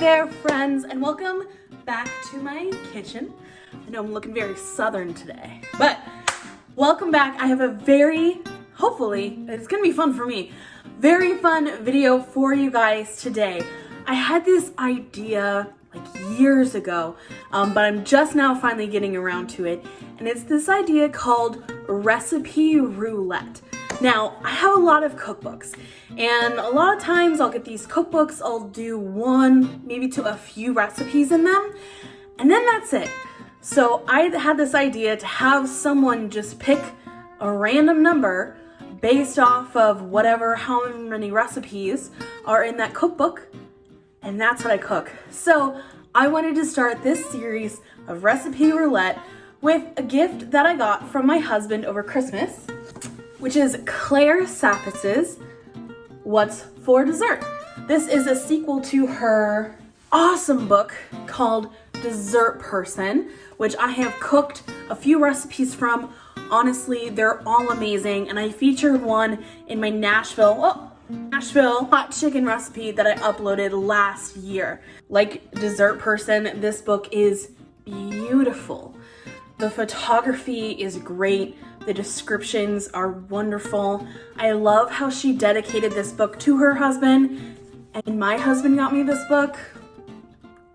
there, friends, and welcome back to my kitchen. I know I'm looking very southern today, but welcome back. I have a hopefully, it's gonna be fun for me, very fun video for you guys today. I had this idea like years ago, but I'm just now finally getting around to it, and it's this idea called Recipe Roulette. Now, I have a lot of cookbooks, and a lot of times I'll get these cookbooks, I'll do one, maybe to a few recipes in them, and then that's it. So I had this idea to have someone just pick a random number based off of how many recipes are in that cookbook, and that's what I cook. So I wanted to start this series of Recipe Roulette with a gift that I got from my husband over Christmas, which is Claire Saffitz's What's for Dessert. This is a sequel to her awesome book called Dessert Person, which I have cooked a few recipes from. Honestly, they're all amazing, and I featured one in my Nashville hot chicken recipe that I uploaded last year. Like Dessert Person, this book is beautiful. The photography is great. The descriptions are wonderful. I love how she dedicated this book to her husband, and my husband got me this book.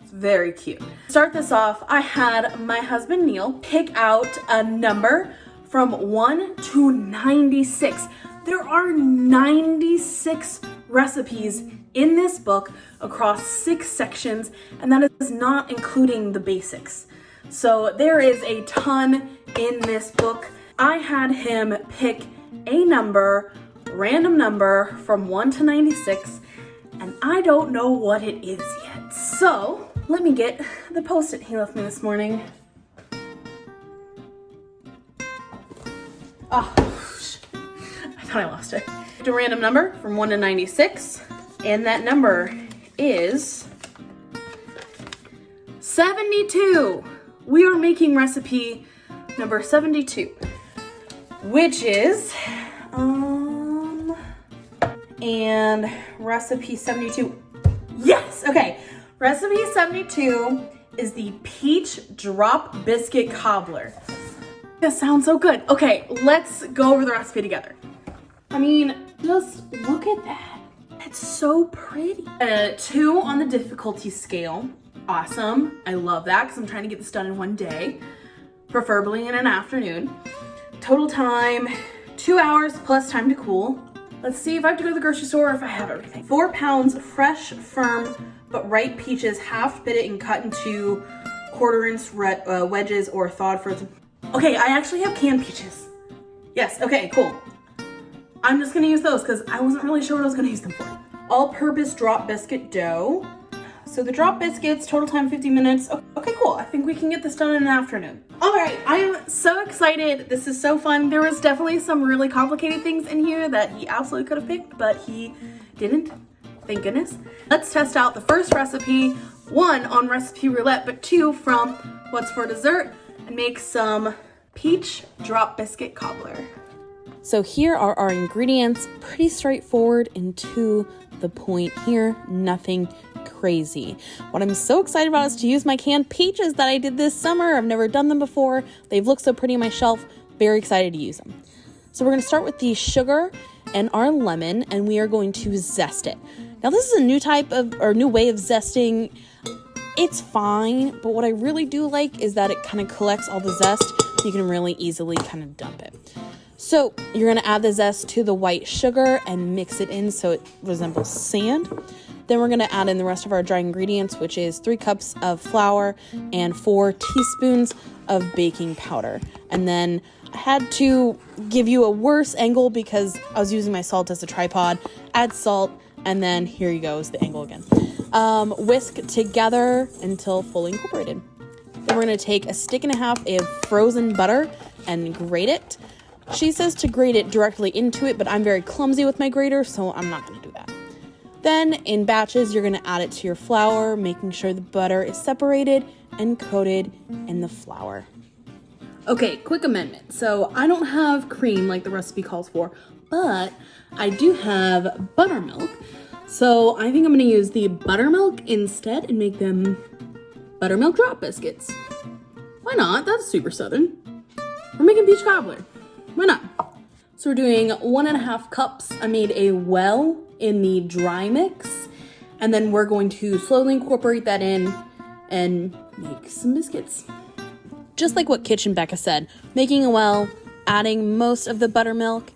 It's very cute. To start this off, I had my husband Neil pick out a number from 1 to 96. There are 96 recipes in this book across 6 sections, and that is not including the basics. So there is a ton in this book. I had him pick a random number from 1 to 96, and I don't know what it is yet. So let me get the Post-it he left me this morning. Oh, I thought I lost it. A random number from 1 to 96, and that number is 72. We are making recipe number 72, which is, and recipe 72, yes, okay. Recipe 72 is the peach drop biscuit cobbler. That sounds so good. Okay, let's go over the recipe together. I mean, just look at that. It's so pretty. 2 on the difficulty scale. Awesome. I love that because I'm trying to get this done in one day, preferably in an afternoon. Total time, 2 hours plus time to cool. Let's see if I have to go to the grocery store or if I have everything. 4 pounds fresh, firm, but ripe peaches, half bit it and cut into quarter-inch wedges or thawed frozen. Okay, I actually have canned peaches. Yes, okay, cool. I'm just gonna use those because I wasn't really sure what I was gonna use them for. All-purpose drop biscuit dough. So the drop biscuits, total time 50 minutes. Okay, cool. I think we can get this done in an afternoon. All right, I am so excited. This is so fun. There was definitely some really complicated things in here that he absolutely could have picked, but he didn't, thank goodness. Let's test out the first recipe, 1 on Recipe Roulette, but 2 from What's for Dessert, and make some peach drop biscuit cobbler. So here are our ingredients, pretty straightforward and to the point here, nothing crazy. What I'm so excited about is to use my canned peaches that I did this summer. I've never done them before. They've looked so pretty on my shelf. Very excited to use them. So we're going to start with the sugar and our lemon, and we are going to zest it. Now this is a new way of zesting. It's fine, but what I really do like is that it kind of collects all the zest. You can really easily kind of dump it. So you're going to add the zest to the white sugar and mix it in so it resembles sand. Then we're going to add in the rest of our dry ingredients, which is 3 cups of flour and 4 teaspoons of baking powder. And then I had to give you a worse angle because I was using my salt as a tripod. Add salt, and then here you go is the angle again. Whisk together until fully incorporated. Then we're going to take a stick and a half of frozen butter and grate it. She says to grate it directly into it, but I'm very clumsy with my grater, so I'm not going to do that. Then in batches, you're going to add it to your flour, making sure the butter is separated and coated in the flour. Okay, quick amendment. So I don't have cream like the recipe calls for, but I do have buttermilk. So I think I'm gonna use the buttermilk instead and make them buttermilk drop biscuits. Why not? That's super southern. We're making peach cobbler. Why not? So we're doing 1.5 cups. I made a well in the dry mix, and then we're going to slowly incorporate that in and make some biscuits. Just like what Kitchen Becca said, making a well, adding most of the buttermilk,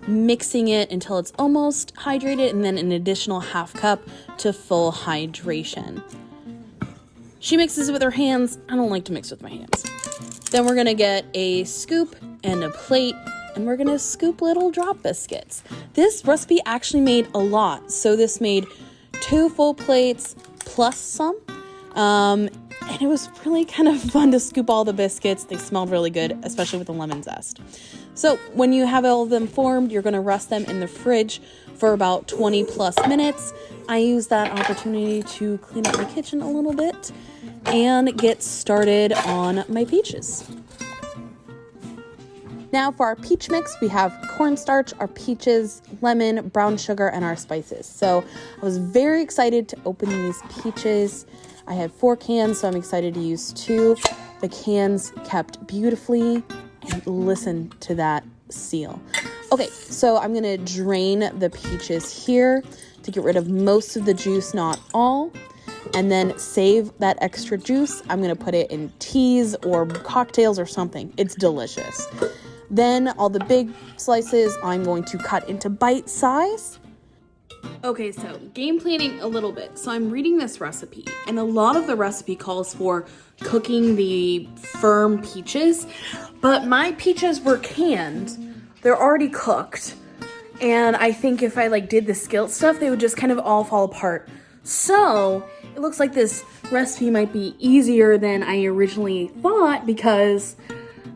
mixing it until it's almost hydrated, and then an additional 1/2 cup to full hydration. She mixes it with her hands. I don't like to mix with my hands. Then we're gonna get a scoop and a plate, and we're gonna scoop little drop biscuits. This recipe actually made a lot. So this made 2 full plates plus some. And it was really kind of fun to scoop all the biscuits. They smelled really good, especially with the lemon zest. So when you have all of them formed, you're gonna rest them in the fridge for about 20 plus minutes. I use that opportunity to clean up my kitchen a little bit and get started on my peaches. Now for our peach mix, we have cornstarch, our peaches, lemon, brown sugar, and our spices. So I was very excited to open these peaches. I had 4 cans, so I'm excited to use 2. The cans kept beautifully, and listen to that seal. Okay, so I'm gonna drain the peaches here to get rid of most of the juice, not all, and then save that extra juice. I'm gonna put it in teas or cocktails or something. It's delicious. Then all the big slices I'm going to cut into bite size. Okay, so game planning a little bit. So I'm reading this recipe, and a lot of the recipe calls for cooking the firm peaches, but my peaches were canned. They're already cooked, and I think if I did the skillet stuff, they would just kind of all fall apart. So it looks like this recipe might be easier than I originally thought, because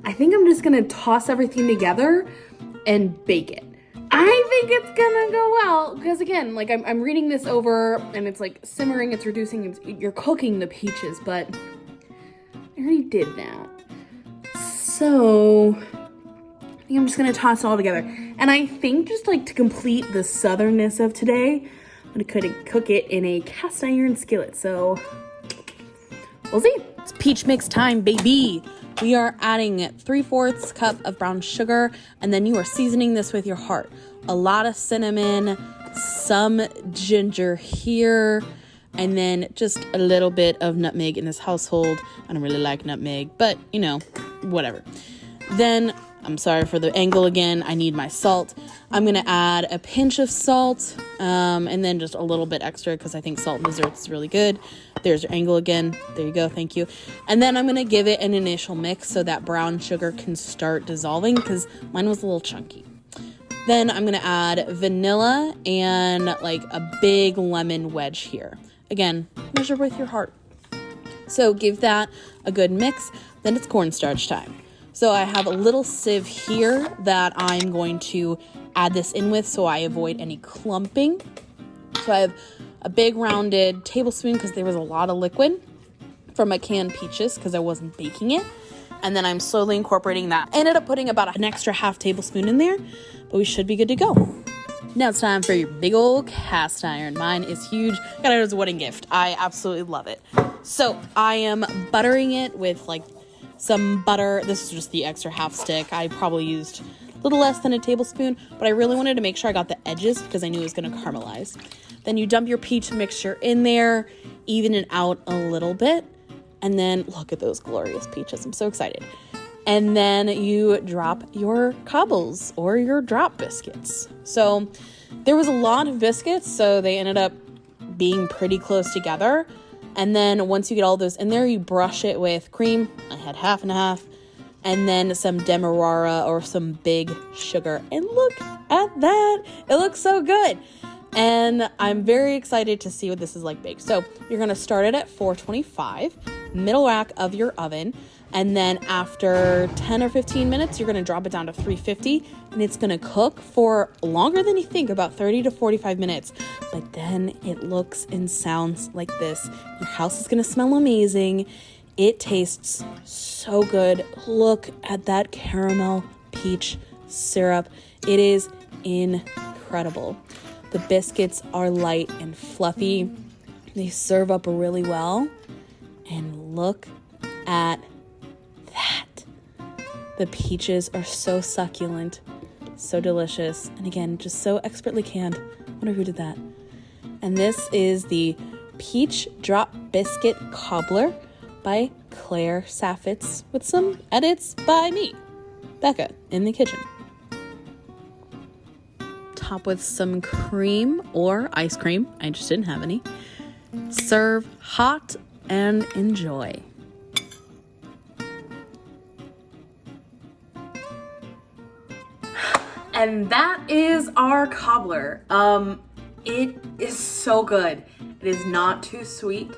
I think I'm just gonna toss everything together and bake it. I think it's gonna go well, because again, I'm reading this over, and it's simmering, it's reducing, you're cooking the peaches, but I already did that. So I think I'm just gonna toss it all together. And I think just to complete the southernness of today, I'm gonna cook it in a cast iron skillet. So we'll see. It's peach mix time, baby. We are adding 3/4 cup of brown sugar, and then you are seasoning this with your heart. A lot of cinnamon, some ginger here, and then just a little bit of nutmeg in this household. I don't really like nutmeg, but whatever. Then, I'm sorry for the angle again, I need my salt. I'm gonna add a pinch of salt, and then just a little bit extra because I think salt in desserts is really good. There's your angle again. There you go, thank you. And then I'm gonna give it an initial mix so that brown sugar can start dissolving, because mine was a little chunky. Then I'm gonna add vanilla and a big lemon wedge here. Again, measure with your heart. So give that a good mix. Then it's cornstarch time. So I have a little sieve here that I'm going to add this in with so I avoid any clumping. So I have a big rounded tablespoon, because there was a lot of liquid from my canned peaches because I wasn't baking it. And then I'm slowly incorporating that. I ended up putting about an extra 1/2 tablespoon in there, but we should be good to go. Now it's time for your big old cast iron. Mine is huge. Got it as a wedding gift. I absolutely love it. So I am buttering it with some butter. This is just the extra 1/2 stick. I probably used a little less than a tablespoon, but I really wanted to make sure I got the edges because I knew it was going to caramelize. Then you dump your peach mixture in there, even it out a little bit, and then look at those glorious peaches. I'm so excited. And then you drop your cobbles or your drop biscuits. So there was a lot of biscuits, so they ended up being pretty close together. And then once you get all those in there, you brush it with cream. I had 1/2 and 1/2. And then some demerara or some big sugar. And look at that. It looks so good. And I'm very excited to see what this is like baked. So you're going to start it at 425, middle rack of your oven. And then after 10 or 15 minutes, you're going to drop it down to 350. And it's going to cook for longer than you think, about 30 to 45 minutes. But then it looks and sounds like this. Your house is going to smell amazing. It tastes so good. Look at that caramel peach syrup. It is incredible. The biscuits are light and fluffy. They serve up really well. And look at that. The peaches are so succulent, so delicious, and again, just so expertly canned. I wonder who did that. And this is the Peach Drop Biscuit Cobbler by Claire Saffitz with some edits by me, Becca, in the kitchen. Top with some cream or ice cream. I just didn't have any. Serve hot and enjoy. And that is our cobbler. It is so good. It is not too sweet.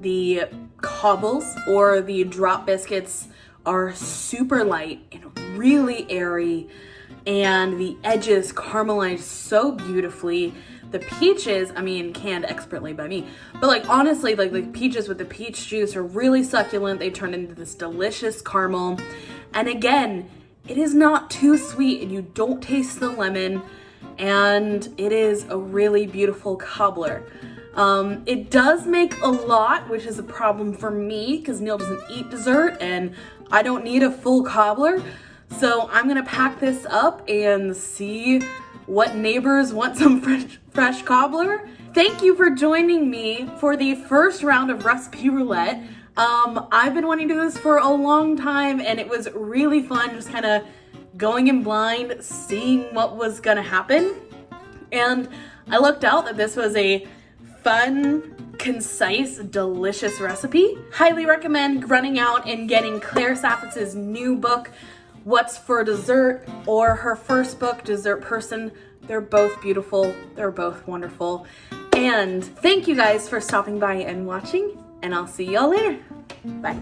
The cobbles or the drop biscuits are super light and really airy, and the edges caramelize so beautifully. The peaches, I mean, canned expertly by me, but like honestly, like the peaches with the peach juice are really succulent. They turn into this delicious caramel. And again, it is not too sweet and you don't taste the lemon, and it is a really beautiful cobbler. It does make a lot, which is a problem for me because Neil doesn't eat dessert and I don't need a full cobbler. So I'm gonna pack this up and see what neighbors want some fresh cobbler. Thank you for joining me for the first round of Recipe Roulette. I've been wanting to do this for a long time and it was really fun just kind of going in blind, seeing what was gonna happen. And I lucked out that this was a fun, concise, delicious recipe. Highly recommend running out and getting Claire Saffitz's new book, What's for Dessert, or her first book, Dessert Person. They're both beautiful. They're both wonderful. And thank you guys for stopping by and watching, and I'll see y'all later. Bye.